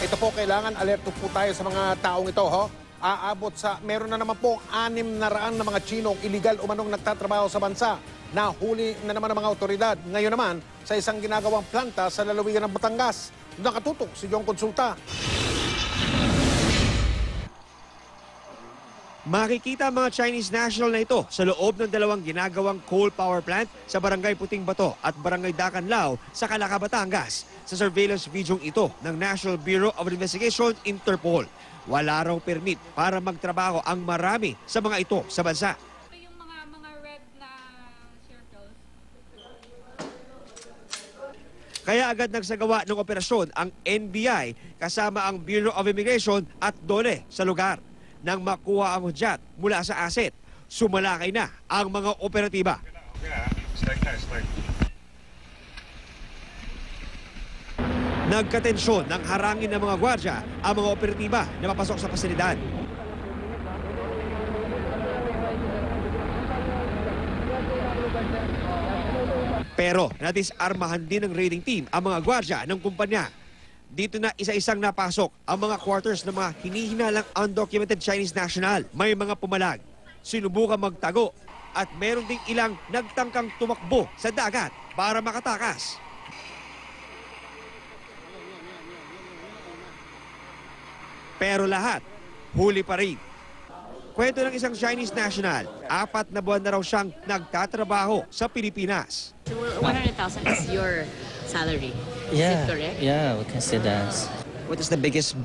Ito po, kailangan alerto po tayo sa mga taong ito, ho. Aabot sa, meron na naman po 600 na mga Chinong iligal umanong nagtatrabaho sa bansa. Nahuli na naman ang mga otoridad. Ngayon naman, sa isang ginagawang planta sa lalawigan ng Batangas. Nakatutok si Jong Consulta. Makikita ang mga Chinese national na ito sa loob ng dalawang ginagawang coal power plant sa Barangay Puting Bato at Barangay Dacanlao sa Calaca, Batangas. Sa surveillance video ito ng National Bureau of Investigation, Interpol. Wala raw permit para magtrabaho ang marami sa mga ito sa bansa. Yung mga red na circles. Kaya agad nagsagawa ng operasyon ang NBI kasama ang Bureau of Immigration at DOLE sa lugar. Nang makuha ang hudyat mula sa asset, sumalakay na ang mga operatiba. Nagkatensyon ng harangin ng mga gwardya ang mga operatiba na mapasok sa pasilidad. Pero nadisarmahan din ng raiding team ang mga gwardya ng kumpanya. Dito na isa-isang napasok ang mga quarters ng mga hinihinalang undocumented Chinese national. May mga pumalag, sinubukan magtago at meron ding ilang nagtangkang tumakbo sa dagat para makatakas. Pero lahat, huli pa rin. Kwento ng isang Chinese national, 4 na buwan na raw siyang nagtatrabaho sa Pilipinas. 100,000 is your salary. Is Yeah, it correct? yeah, we can say that. What is the biggest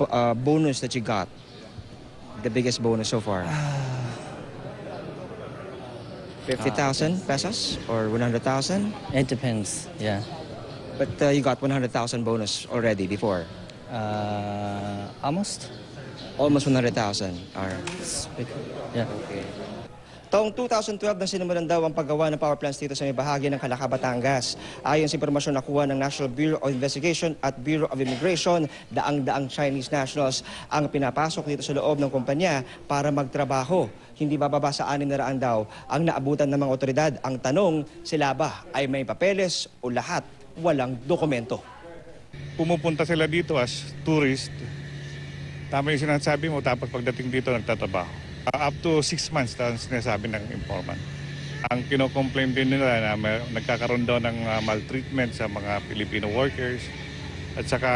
bonus that you got? The biggest bonus so far? 50,000 pesos or 100,000? It depends. Yeah, But you got 100,000 bonus already before. almost. Almost 100,000. Or Yeah. okay. Taong 2012 na sinimulan daw ang paggawa ng power plants dito sa may bahagi ng Calaca, Batangas. Ayon sa impormasyon nakuha ng National Bureau of Investigation at Bureau of Immigration, daang-daang Chinese nationals ang pinapasok dito sa loob ng kumpanya para magtrabaho. Hindi bababa sa 600 daw ang naabutan ng mga otoridad. Ang tanong, sila ba ay may papeles o lahat walang dokumento? Pumupunta sila dito as tourist. Tama yung sinasabi mo, tapos pagdating dito nagtatrabaho. Up to 6 months na sinasabi ng informant. Ang kinocomplain din nila na nagkakaroon daw ng maltreatment sa mga Filipino workers at saka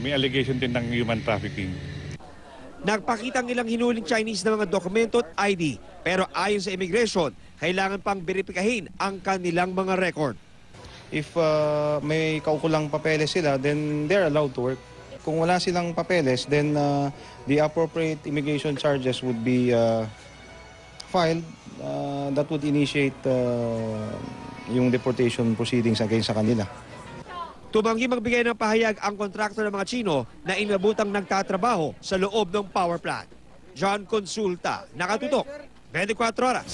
may allegation din ng human trafficking. Nagpakita ang ilang hinuling Chinese na mga dokumento at ID. Pero ayon sa immigration, kailangan pang beripikahin ang kanilang mga record. If may kaukulang papeles sila, then they're allowed to work. Kung wala silang papeles, then the appropriate immigration charges would be filed. That would initiate yung deportation proceedings against sa kanila. Tumanggi magbigay ng pahayag ang kontraktor ng mga Chino na inabutang nagtatrabaho sa loob ng power plant. John Consulta, nakatutok, 24 oras.